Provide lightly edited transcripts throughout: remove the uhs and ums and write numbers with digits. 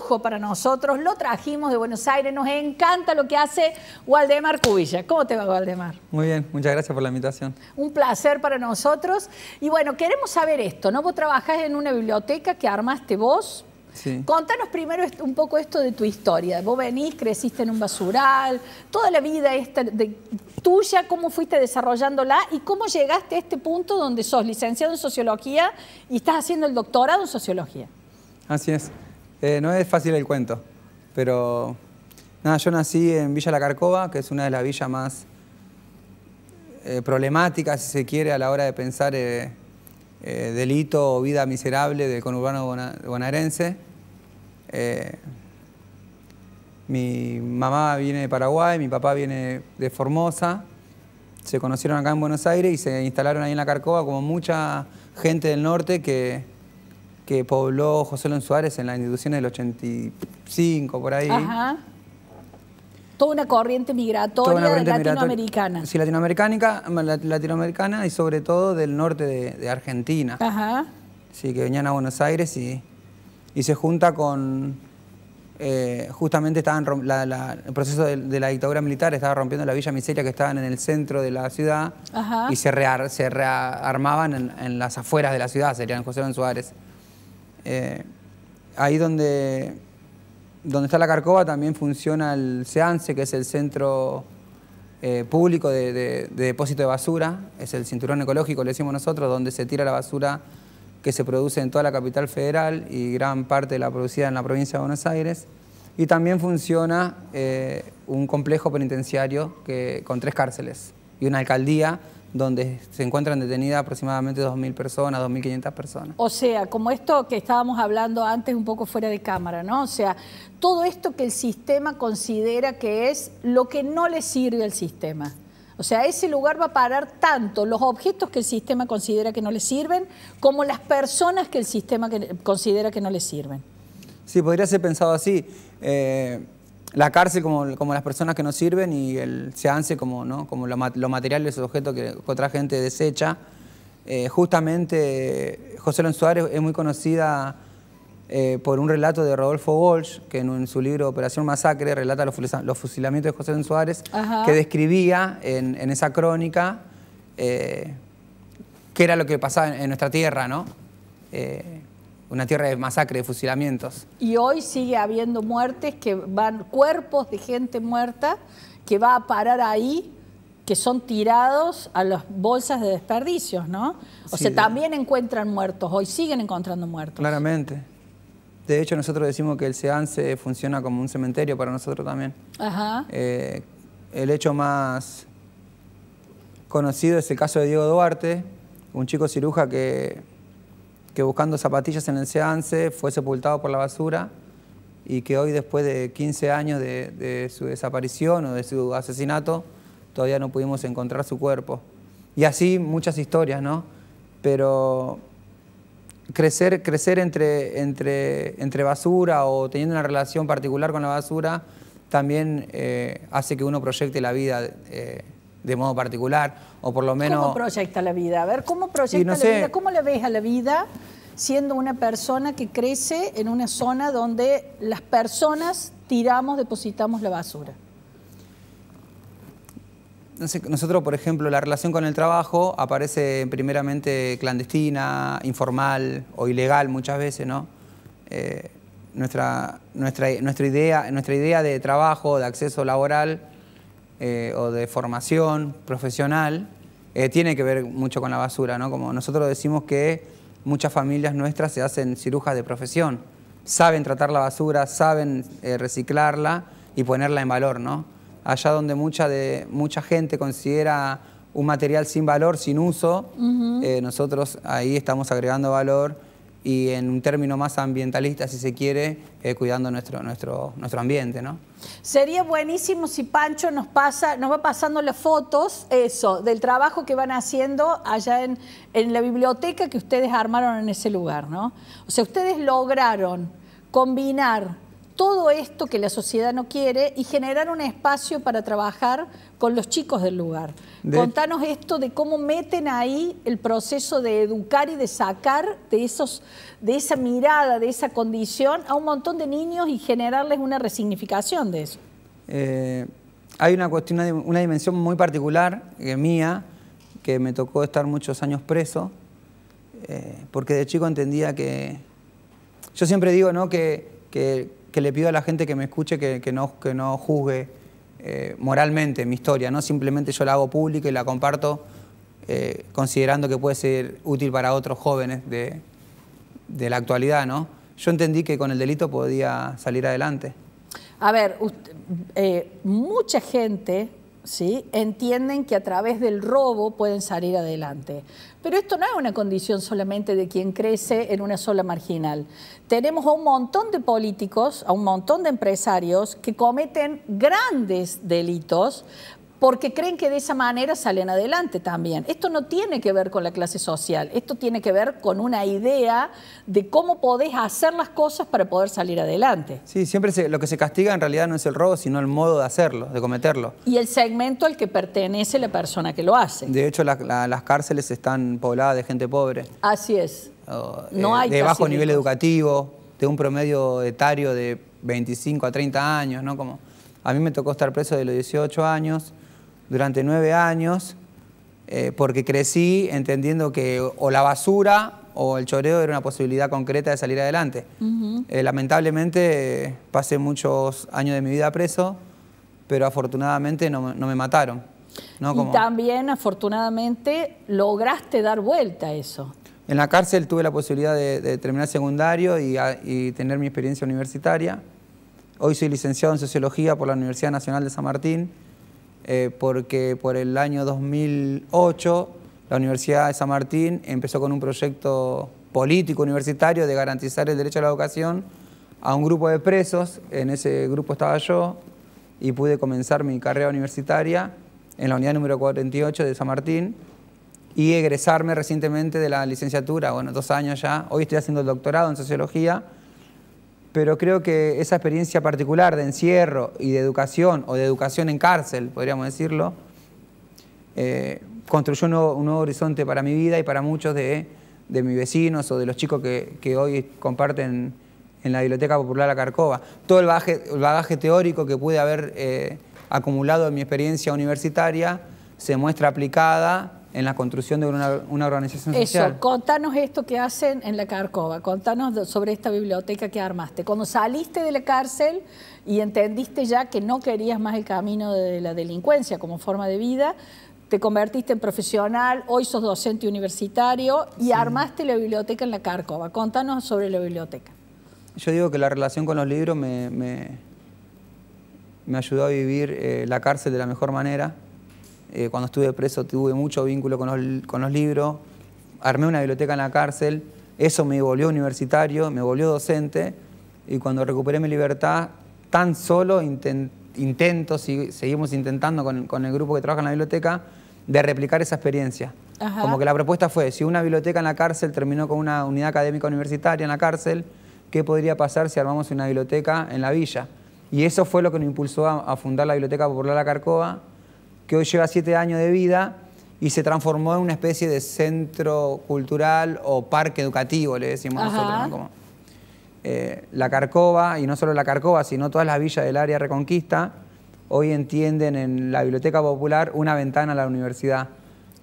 lujo para nosotros, lo trajimos de Buenos Aires, nos encanta lo que hace Waldemar Cubilla. ¿Cómo te va, Waldemar? Muy bien, muchas gracias por la invitación. Un placer para nosotros. Y bueno, queremos saber esto, ¿no? Vos trabajás en una biblioteca que armaste vos. Sí. Contanos primero un poco esto de tu historia. Vos venís, creciste en un basural, toda la vida esta tuya, cómo fuiste desarrollándola y cómo llegaste a este punto donde sos licenciado en Sociología y estás haciendo el doctorado en Sociología. Así es. No es fácil el cuento, pero nada, yo nací en Villa La Carcova, que es una de las villas más problemáticas, si se quiere, a la hora de pensar delito o vida miserable del conurbano bonaerense. Mi mamá viene de Paraguay, mi papá viene de Formosa. Se conocieron acá en Buenos Aires y se instalaron ahí en La Carcova, como mucha gente del norte que pobló José Lon Suárez en las instituciones del 85, por ahí. Ajá. Toda una corriente migratoria latinoamericana. Sí, latinoamericana y sobre todo del norte de Argentina. Ajá. Sí, que venían a Buenos Aires y se junta con... justamente estaban el proceso de la dictadura militar estaba rompiendo la Villa Miseria, que estaban en el centro de la ciudad. Ajá. Y se rearmaban en las afueras de la ciudad, serían José Lon Suárez. Ahí donde está La Carcova también funciona el SEANSE, que es el centro público de depósito de basura. Es el cinturón ecológico, le decimos nosotros, donde se tira la basura que se produce en toda la capital federal y gran parte de la producida en la provincia de Buenos Aires. Y también funciona un complejo penitenciario con 3 cárceles y una alcaldía donde se encuentran detenidas aproximadamente 2.000 personas, 2.500 personas. O sea, como esto que estábamos hablando antes un poco fuera de cámara, ¿no? O sea, todo esto que el sistema considera que es lo que no le sirve al sistema. O sea, ese lugar va a parar tanto los objetos que el sistema considera que no le sirven, como las personas que el sistema considera que no le sirven. Sí, podría ser pensado así. La cárcel como las personas que no sirven y el SEANSE como lo material de esos objetos que otra gente desecha. Justamente José Lon Suárez es muy conocida por un relato de Rodolfo Walsh, que en su libro Operación Masacre relata los fusilamientos de José Lon Suárez. Ajá. Que describía en esa crónica qué era lo que pasaba en nuestra tierra, ¿no? Una tierra de masacre, de fusilamientos. Y hoy sigue habiendo muertes, cuerpos de gente muerta que va a parar ahí, que son tirados a las bolsas de desperdicios, ¿no? O sea, también encuentran muertos, hoy siguen encontrando muertos. Claramente. De hecho, nosotros decimos que el SEANSE funciona como un cementerio para nosotros también. Ajá. El hecho más conocido es el caso de Diego Duarte, un chico ciruja que buscando zapatillas en el SEANSE fue sepultado por la basura y que hoy, después de 15 años de su desaparición o de su asesinato, todavía no pudimos encontrar su cuerpo. Y así muchas historias, ¿no? Pero crecer entre basura o teniendo una relación particular con la basura también hace que uno proyecte la vida de modo particular, o por lo menos... ¿Cómo proyecta la vida? A ver, ¿cómo proyecta la vida? ¿Cómo le ves a la vida siendo una persona que crece en una zona donde las personas depositamos la basura? Nosotros, por ejemplo, la relación con el trabajo aparece primeramente clandestina, informal o ilegal muchas veces, ¿no? Nuestra idea de trabajo, de acceso laboral o de formación profesional tiene que ver mucho con la basura, ¿no? Como nosotros decimos que muchas familias nuestras se hacen cirujas de profesión, saben tratar la basura, saben reciclarla y ponerla en valor, ¿no? Allá donde mucha gente considera un material sin valor, sin uso, nosotros ahí estamos agregando valor y en un término más ambientalista, si se quiere, cuidando nuestro ambiente, ¿no? Sería buenísimo si Pancho nos va pasando las fotos, del trabajo que van haciendo allá en la biblioteca que ustedes armaron en ese lugar, ¿no? O sea, ustedes lograron combinar todo esto que la sociedad no quiere y generar un espacio para trabajar con los chicos del lugar. Contanos esto de cómo meten ahí el proceso de educar y de sacar de esa mirada, de esa condición a un montón de niños y generarles una resignificación de eso. Hay una dimensión muy particular mía, que me tocó estar muchos años preso, porque de chico entendía que... Yo siempre digo, ¿no?, que le pido a la gente que me escuche que no juzgue moralmente mi historia, ¿no? Simplemente yo la hago pública y la comparto considerando que puede ser útil para otros jóvenes de la actualidad, ¿no? Yo entendí que con el delito podía salir adelante. A ver, mucha gente, ¿sí?, entienden que a través del robo pueden salir adelante. Pero esto no es una condición solamente de quien crece en una sola marginal. Tenemos a un montón de políticos, a un montón de empresarios que cometen grandes delitos porque creen que de esa manera salen adelante también. Esto no tiene que ver con la clase social, esto tiene que ver con una idea de cómo podés hacer las cosas para poder salir adelante. Sí, siempre lo que se castiga en realidad no es el robo, sino el modo de hacerlo, de cometerlo. Y el segmento al que pertenece la persona que lo hace. De hecho, las cárceles están pobladas de gente pobre. Así es. No hay de bajo nivel educativo, de un promedio etario de 25 a 30 años, ¿no? Como a mí me tocó estar preso de los 18 años, durante 9 años, porque crecí entendiendo que o la basura o el choreo era una posibilidad concreta de salir adelante. Lamentablemente pasé muchos años de mi vida preso, pero afortunadamente no me mataron, ¿no? Y también afortunadamente lograste dar vuelta a eso. En la cárcel tuve la posibilidad de terminar secundario y tener mi experiencia universitaria. Hoy soy licenciado en Sociología por la Universidad Nacional de San Martín, porque por el año 2008 la Universidad de San Martín empezó con un proyecto político universitario de garantizar el derecho a la educación a un grupo de presos. En ese grupo estaba yo y pude comenzar mi carrera universitaria en la unidad número 48 de San Martín y egresarme recientemente de la licenciatura, bueno, 2 años ya. Hoy estoy haciendo el doctorado en Sociología, pero creo que esa experiencia particular de encierro y de educación, o de educación en cárcel, podríamos decirlo, construyó un nuevo horizonte para mi vida y para muchos de mis vecinos o de los chicos que hoy comparten en la Biblioteca Popular La Carcova. Todo el bagaje teórico que pude haber acumulado en mi experiencia universitaria se muestra aplicada en la construcción de una organización social. Eso, contanos esto que hacen en La Carcova, contanos sobre esta biblioteca que armaste. Cuando saliste de la cárcel y entendiste ya que no querías más el camino de la delincuencia como forma de vida, te convertiste en profesional, hoy sos docente universitario y armaste la biblioteca en La Carcova. Contanos sobre la biblioteca. Yo digo que la relación con los libros me ayudó a vivir la cárcel de la mejor manera. Cuando estuve preso tuve mucho vínculo con los libros, armé una biblioteca en la cárcel, eso me volvió universitario, me volvió docente, y cuando recuperé mi libertad, tan solo seguimos intentando con el grupo que trabaja en la biblioteca, de replicar esa experiencia. Ajá. Como que la propuesta fue, si una biblioteca en la cárcel terminó con una unidad académica universitaria en la cárcel, ¿qué podría pasar si armamos una biblioteca en la villa? Y eso fue lo que nos impulsó a fundar la Biblioteca Popular La Carcova, que hoy lleva 7 años de vida y se transformó en una especie de centro cultural o parque educativo, le decimos nosotros, ¿no? Como, La Carcova, y no solo La Carcova, sino todas las villas del área Reconquista, hoy entienden en la Biblioteca Popular una ventana a la universidad.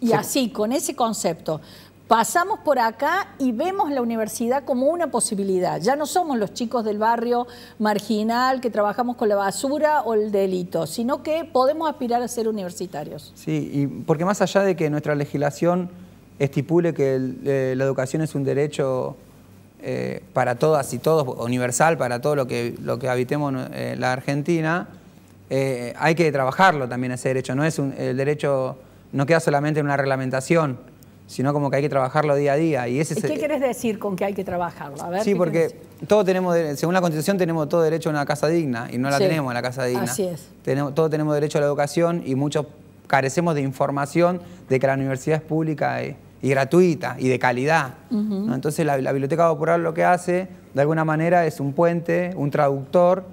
Y así, con ese concepto, pasamos por acá y vemos la universidad como una posibilidad. Ya no somos los chicos del barrio marginal que trabajamos con la basura o el delito, sino que podemos aspirar a ser universitarios. Sí, y porque más allá de que nuestra legislación estipule que la educación es un derecho para todas y todos, universal para todo lo que habitemos la Argentina, hay que trabajarlo también ese derecho. No es el derecho no queda solamente en una reglamentación, sino como que hay que trabajarlo día a día. Y ¿Qué querés decir con que hay que trabajarlo? A ver, sí, porque todos tenemos, según la Constitución, tenemos todo derecho a una casa digna, y no la tenemos en la casa digna. Así es. Todos tenemos derecho a la educación y muchos carecemos de información de que la universidad es pública y gratuita y de calidad. ¿No? Entonces la Biblioteca Popular lo que hace, de alguna manera, es un puente, un traductor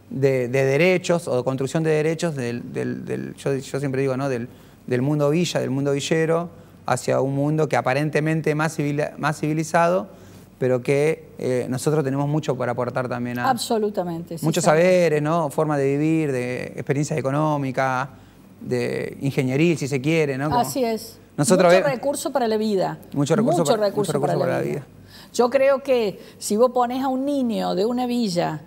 de derechos o de construcción de derechos yo siempre digo, ¿no? del mundo villa, del mundo villero, hacia un mundo que aparentemente más civilizado, pero que nosotros tenemos mucho para aportar también a... Absolutamente. Muchos saberes, ¿no? Forma de vivir, de experiencias económicas, de ingenieril, si se quiere, ¿no? Como así es. Mucho recurso para la vida. Mucho recurso para la vida. Yo creo que si vos pones a un niño de una villa,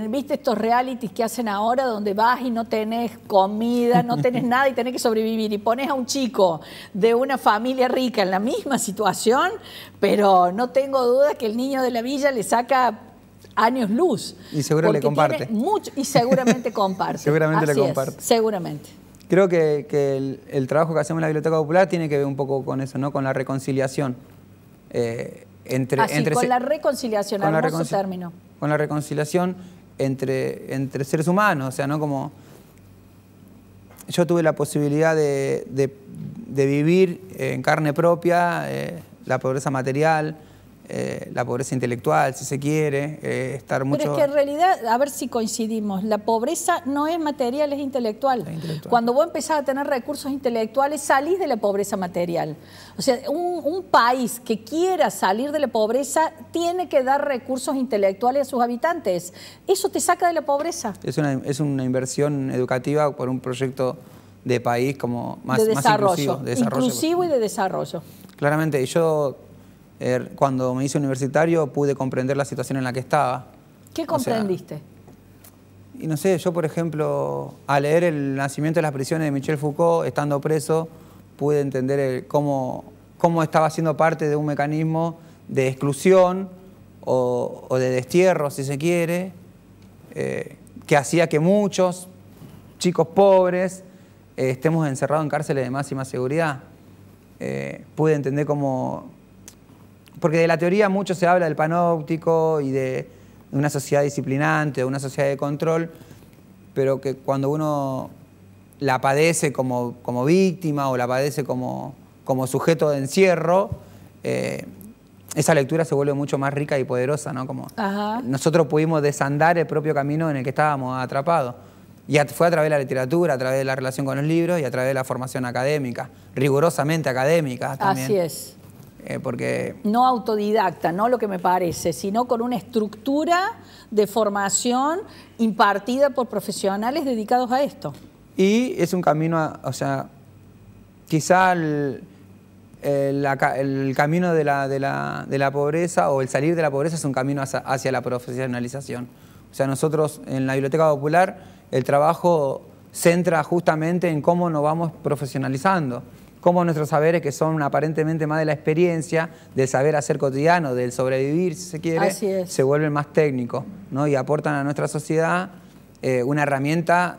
¿viste estos realities que hacen ahora donde vas y no tenés comida, no tenés nada y tenés que sobrevivir? Y pones a un chico de una familia rica en la misma situación, pero no tengo duda que el niño de la villa le saca años luz. Y seguro le comparte. Y seguramente comparte. Seguramente le comparte. Seguramente. Creo que el trabajo que hacemos en la Biblioteca Popular tiene que ver un poco con eso, ¿no? Con la reconciliación. Con la reconciliación, hermoso término. Con la reconciliación entre seres humanos, o sea, ¿no? Como yo tuve la posibilidad de vivir en carne propia la pobreza material, la pobreza intelectual, si se quiere, estar mucho... Pero es que en realidad, a ver si coincidimos, la pobreza no es material, es intelectual. Cuando vos empezás a tener recursos intelectuales, salís de la pobreza material. O sea, un país que quiera salir de la pobreza tiene que dar recursos intelectuales a sus habitantes. Eso te saca de la pobreza. Es una inversión educativa por un proyecto de país como más inclusivo. Inclusivo y de desarrollo. Claramente, y yo... cuando me hice universitario pude comprender la situación en la que estaba. ¿Qué comprendiste? Y no sé, yo por ejemplo, al leer El nacimiento de las prisiones de Michel Foucault, estando preso, pude entender cómo estaba siendo parte de un mecanismo de exclusión o de destierro, si se quiere, que hacía que muchos chicos pobres estemos encerrados en cárceles de máxima seguridad. Pude entender cómo... Porque de la teoría mucho se habla del panóptico y de una sociedad disciplinante, de una sociedad de control, pero que cuando uno la padece como víctima o la padece como sujeto de encierro, esa lectura se vuelve mucho más rica y poderosa, ¿no? Como nosotros pudimos desandar el propio camino en el que estábamos atrapados. Y fue a través de la literatura, a través de la relación con los libros y a través de la formación académica, rigurosamente académica también. Así es. Porque... No autodidacta, no lo que me parece, sino con una estructura de formación impartida por profesionales dedicados a esto. Y es un camino, o sea, quizá el camino de la pobreza o el salir de la pobreza es un camino hacia la profesionalización. O sea, nosotros en la Biblioteca Popular el trabajo centra justamente en cómo nos vamos profesionalizando. Cómo nuestros saberes, que son aparentemente más de la experiencia, del saber hacer cotidiano, del sobrevivir, si se quiere, se vuelven más técnicos, ¿no? Y aportan a nuestra sociedad una herramienta,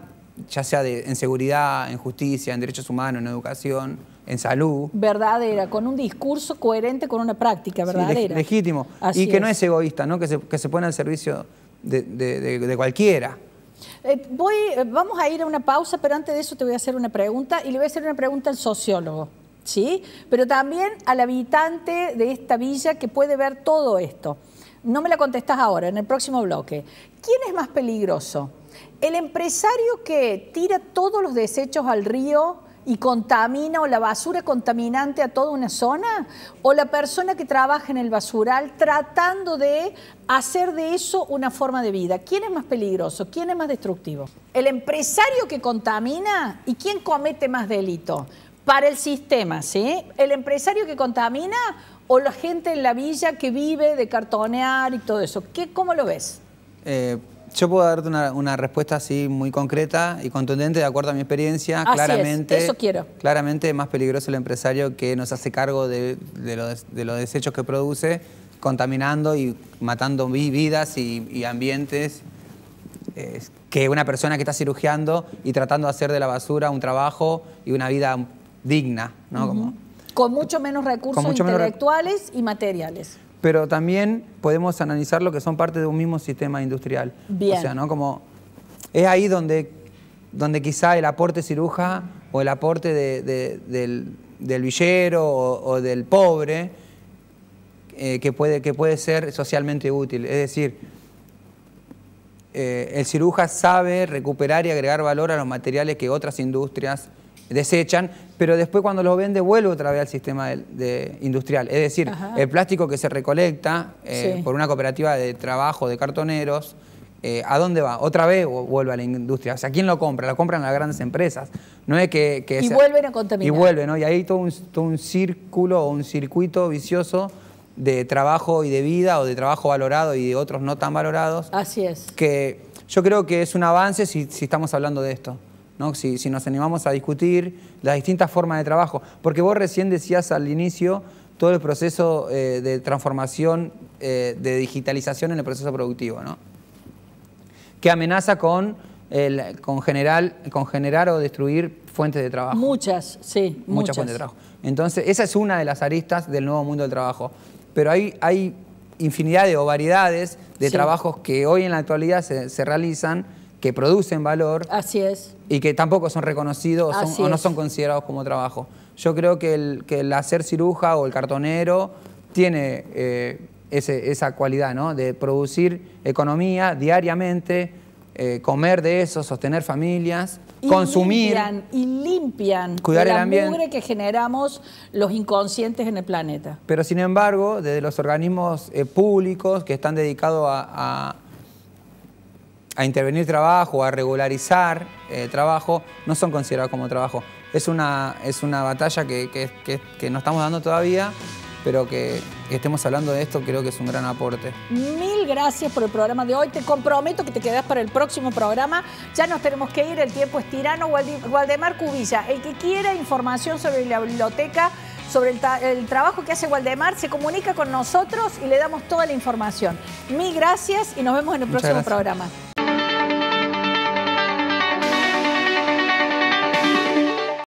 ya sea en seguridad, en justicia, en derechos humanos, en educación, en salud. Verdadera, con un discurso coherente con una práctica verdadera. Sí, legítimo. Y que no es egoísta, ¿no? Que se pone al servicio de cualquiera. Vamos a ir a una pausa, pero antes de eso te voy a hacer una pregunta, y le voy a hacer una pregunta al sociólogo, ¿sí? Pero también al habitante de esta villa que puede ver todo esto. No me la contestás ahora, en el próximo bloque. ¿Quién es más peligroso? ¿El empresario que tira todos los desechos al río y contamina, o la basura contaminante a toda una zona, o la persona que trabaja en el basural tratando de hacer de eso una forma de vida? ¿Quién es más peligroso? ¿Quién es más destructivo? ¿El empresario que contamina? ¿Y quién comete más delito? Para el sistema, ¿sí? ¿El empresario que contamina o la gente en la villa que vive de cartonear y todo eso? ¿Cómo lo ves? Yo puedo darte una respuesta así muy concreta y contundente de acuerdo a mi experiencia. Así claramente, es, eso quiero. Claramente es más peligroso el empresario que nos hace cargo de los desechos que produce, contaminando y matando vidas y ambientes, que una persona que está cirugiando y tratando de hacer de la basura un trabajo y una vida digna, ¿no? Con mucho menos recursos intelectuales y materiales. Pero también podemos analizar lo que son parte de un mismo sistema industrial. Bien. O sea, ¿no? Como es ahí donde quizá el aporte ciruja o el aporte villero o del pobre que puede ser socialmente útil. Es decir, el cirujano sabe recuperar y agregar valor a los materiales que otras industrias desechan, pero después cuando los vende vuelve otra vez al sistema industrial. Es decir, el plástico que se recolecta por una cooperativa de trabajo de cartoneros, ¿a dónde va? Otra vez vuelve a la industria. O sea, ¿quién lo compra? Lo compran las grandes empresas. No es y vuelven a contaminar. Y vuelven, ¿no? Y hay todo un círculo o un circuito vicioso de trabajo y de vida, o de trabajo valorado y de otros no tan valorados. Así es. Que yo creo que es un avance si estamos hablando de esto, ¿no? Si nos animamos a discutir las distintas formas de trabajo. Porque vos recién decías al inicio todo el proceso de transformación, de digitalización en el proceso productivo, ¿no? Que amenaza con generar o destruir fuentes de trabajo. Muchas, sí. Muchas fuentes de trabajo. Entonces, esa es una de las aristas del nuevo mundo del trabajo. Pero hay infinidad o variedades de trabajos que hoy en la actualidad se realizan, que producen valor. Así es. Y que tampoco son reconocidos o no son considerados como trabajo. Yo creo que el hacer ciruja o el cartonero tiene esa cualidad, ¿no? De producir economía diariamente, comer de eso, sostener familias, consumir. Limpian cuidar el ambiente. La mugre que generamos los inconscientes en el planeta. Pero sin embargo, desde los organismos públicos que están dedicados a intervenir trabajo, a regularizar trabajo, no son considerados como trabajo. Es una batalla que nos estamos dando todavía, pero que estemos hablando de esto creo que es un gran aporte. Mil gracias por el programa de hoy. Te comprometo que te quedas para el próximo programa. Ya nos tenemos que ir, el tiempo es tirano. Waldemar Cubilla, el que quiera información sobre la biblioteca, sobre el trabajo que hace Waldemar, se comunica con nosotros y le damos toda la información. Mil gracias y nos vemos en el próximo programa.